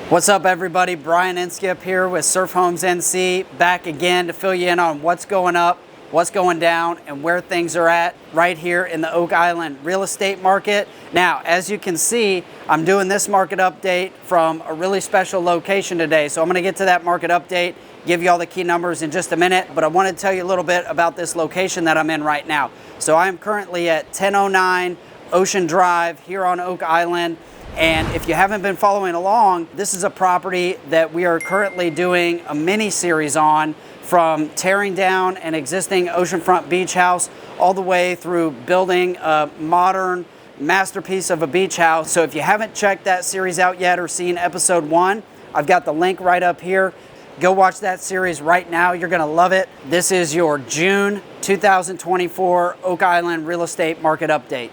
What's up everybody, Brian Inskip here with Surf Homes NC, back again to fill you in on what's going up, what's going down, and where things are at right here in the Oak Island real estate market. Now, as you can see, I'm doing this market update from a really special location today. So I'm gonna get to that market update, give you all the key numbers in just a minute, but I wanna tell you a little bit about this location that I'm in right now. So I am currently at 1009 Ocean Drive here on Oak Island. And if you haven't been following along, this is a property that we are currently doing a mini series on, from tearing down an existing oceanfront beach house all the way through building a modern masterpiece of a beach house. So if you haven't checked that series out yet or seen episode 1, I've got the link right up here. Go watch that series right now. You're gonna love it. This is your June 2024 Oak Island real estate market update.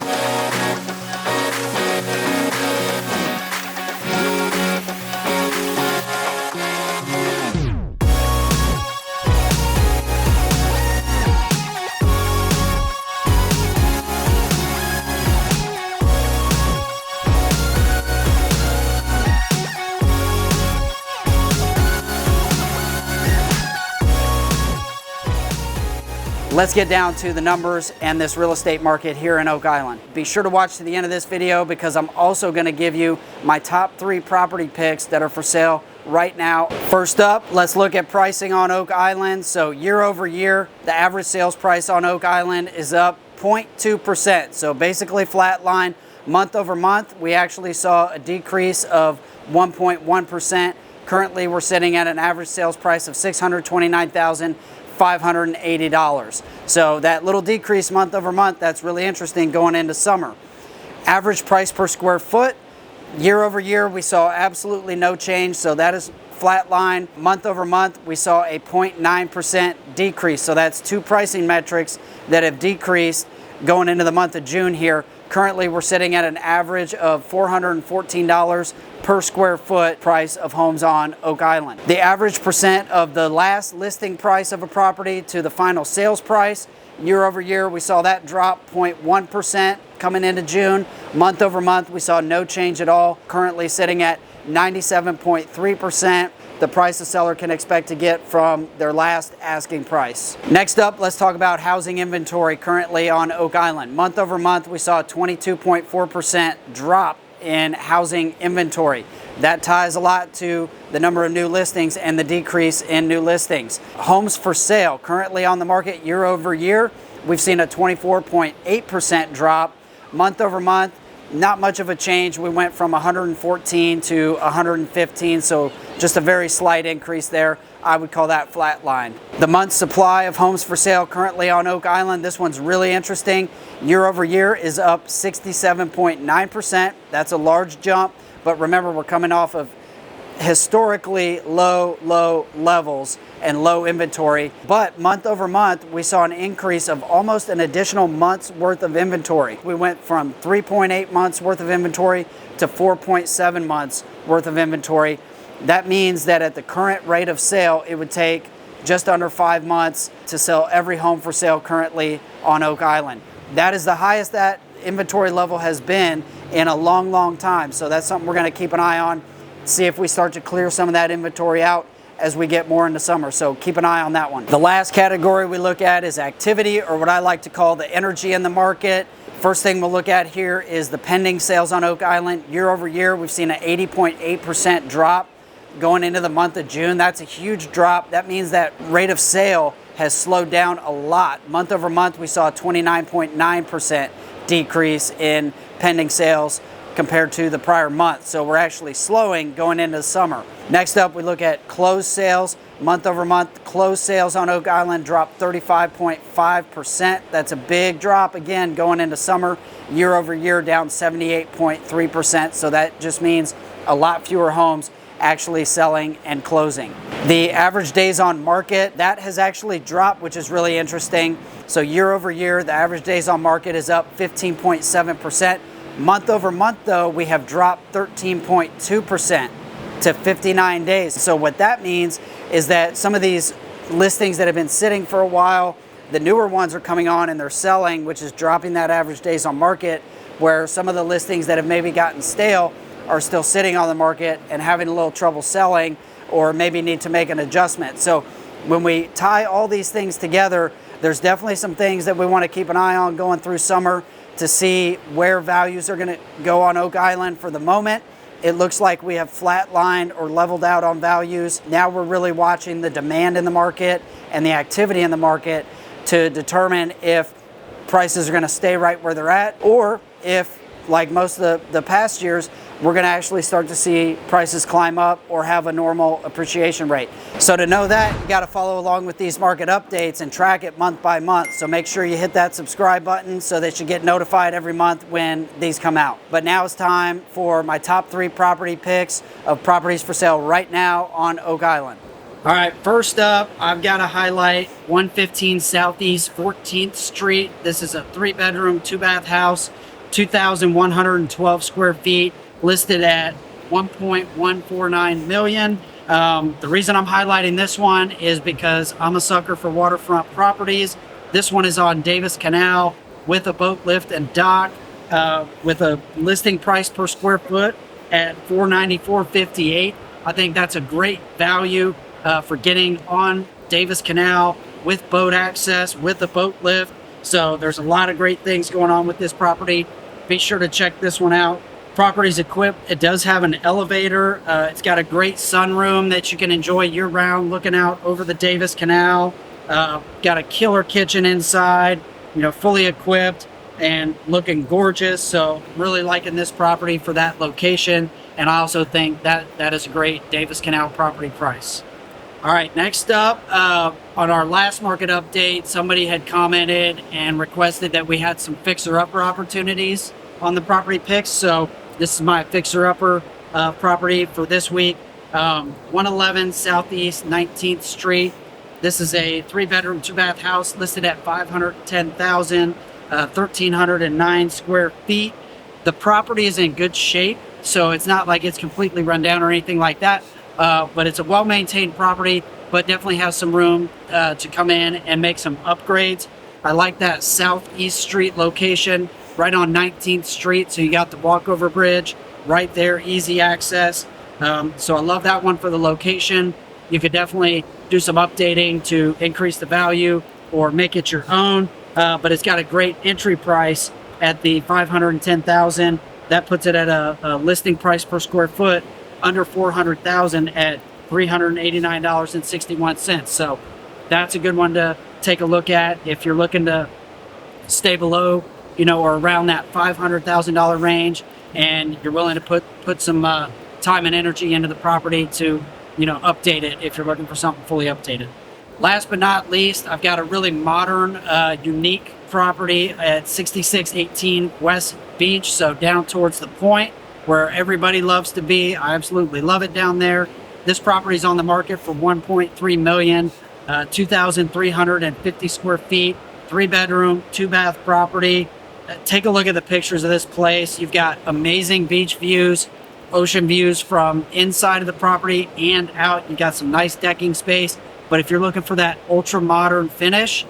Let's get down to the numbers and this real estate market here in Oak Island. Be sure to watch to the end of this video because I'm also going to give you my top 3 property picks that are for sale right now. First up, let's look at pricing on Oak Island. So year over year, the average sales price on Oak Island is up 0.2%. So basically flat line. Month over month, we actually saw a decrease of 1.1%. Currently, we're sitting at an average sales price of $629,580. So that little decrease month over month, that's really interesting going into summer. Average price per square foot, year over year, we saw absolutely no change. So that is flat line. Month over month, we saw a 0.9% decrease. So that's 2 pricing metrics that have decreased going into the month of June here. Currently, we're sitting at an average of $414 per square foot price of homes on Oak Island. The average percent of the last listing price of a property to the final sales price, year over year, we saw that drop 0.1% coming into June. Month over month, we saw no change at all. Currently sitting at 97.3%. the price a seller can expect to get from their last asking price. Next up, let's talk about housing inventory currently on Oak Island. Month over month, we saw a 22.4% drop in housing inventory. That ties a lot to the number of new listings and the decrease in new listings. Homes for sale currently on the market year over year, we've seen a 24.8% drop. Month over month, not much of a change. We went from 114 to 115, so just a very slight increase there. I would call that flat line. The month's supply of homes for sale currently on Oak Island, this one's really interesting. Year over year is up 67.9%. That's a large jump, but remember, we're coming off of historically low levels and low inventory. But month over month, we saw an increase of almost an additional month's worth of inventory. We went from 3.8 months worth of inventory to 4.7 months worth of inventory. That means that at the current rate of sale, it would take just under 5 months to sell every home for sale currently on Oak Island. That is the highest that inventory level has been in a long time. So that's something we're going to keep an eye on, see if we start to clear some of that inventory out as we get more into summer. So keep an eye on that one. The last category we look at is activity, or what I like to call the energy in the market. First thing we'll look at here is the pending sales on Oak Island. Year over year, we've seen an 80.8% drop going into the month of June. That's a huge drop. That means that rate of sale has slowed down a lot. Month over month, we saw a 29.9% decrease in pending sales compared to the prior month. So we're actually slowing going into the summer. Next up, we look at closed sales. Month over month, closed sales on Oak Island dropped 35.5%. That's a big drop again going into summer. Year over year down 78.3%. So that just means a lot fewer homes actually selling and closing. The average days on market, that has actually dropped, which is really interesting. So year over year, the average days on market is up 15.7%. Month over month though, we have dropped 13.2% to 59 days. So what that means is that some of these listings that have been sitting for a while, the newer ones are coming on and they're selling, which is dropping that average days on market, where some of the listings that have maybe gotten stale are still sitting on the market and having a little trouble selling, or maybe need to make an adjustment. So when we tie all these things together, there's definitely some things that we want to keep an eye on going through summer to see where values are going to go on Oak Island. For the moment, it looks like we have flatlined or leveled out on values. Now we're really watching the demand in the market and the activity in the market to determine if prices are going to stay right where they're at, or if, like most of the past years, we're going to actually start to see prices climb up or have a normal appreciation rate. So to know that, you got to follow along with these market updates and track it month by month. So make sure you hit that subscribe button so that you get notified every month when these come out. But now it's time for my top 3 property picks of properties for sale right now on Oak Island. All right, first up, I've got to highlight 115 Southeast 14th Street. This is a 3-bedroom, 2-bath house, 2,112 square feet, listed at $1.149 million. The reason I'm highlighting this one is because I'm a sucker for waterfront properties. This one is on Davis Canal with a boat lift and dock, with a listing price per square foot at $494.58. I think that's a great value for getting on Davis Canal with boat access, with the boat lift. So there's a lot of great things going on with this property. Be sure to check this one out. Property's equipped. It does have an elevator. It's got a great sunroom that you can enjoy year-round, looking out over the Davis Canal. Got a killer kitchen inside, fully equipped and looking gorgeous. So really liking this property for that location. And I also think that is a great Davis Canal property price. All right, next up, on our last market update, somebody had commented and requested that we had some fixer-upper opportunities on the property picks. So this is my fixer-upper property for this week. 111 Southeast 19th Street. This is a 3-bedroom, 2-bath house listed at $510,000, 1,309 square feet. The property is in good shape, so it's not like it's completely run down or anything like that. But it's a well-maintained property, but definitely has some room to come in and make some upgrades. I like that Southeast Street location right on 19th Street. So you got the walkover bridge right there, easy access. So I love that one for the location. You could definitely do some updating to increase the value or make it your own. But it's got a great entry price at the $510,000. That puts it at a listing price per square foot under $400,000 at $389.61. So that's a good one to take a look at if you're looking to stay below, or around that $500,000 range, and you're willing to put some time and energy into the property to, update it if you're looking for something fully updated. Last but not least, I've got a really modern, unique property at 6618 West Beach, so down towards the point where everybody loves to be. I absolutely love it down there. This property is on the market for $1.3 million, 2,350 square feet, 3-bedroom, 2-bath property. Take a look at the pictures of this place. You've got amazing beach views, ocean views from inside of the property and out. You've got some nice decking space. But if you're looking for that ultra modern finish,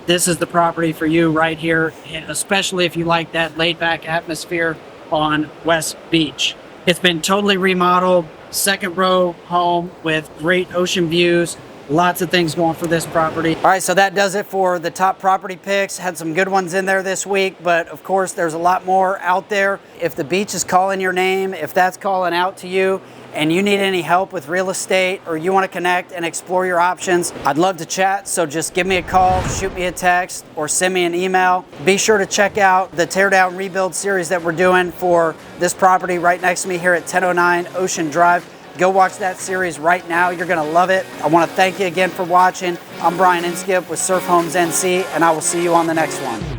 this is the property for you right here, especially if you like that laid back atmosphere on West Beach. It's been totally remodeled, 2nd row home with great ocean views. Lots of things going for this property. All right, so that does it for the top property picks. Had some good ones in there this week, but of course there's a lot more out there. If the beach is calling your name, if that's calling out to you, and you need any help with real estate, or you want to connect and explore your options, I'd love to chat. So just give me a call, shoot me a text, or send me an email. Be sure to check out the teardown rebuild series that we're doing for this property right next to me here at 1009 Ocean Drive. Go watch that series right now. You're going to love it. I want to thank you again for watching. I'm Brian Inskip with Surf Homes NC, and I will see you on the next one.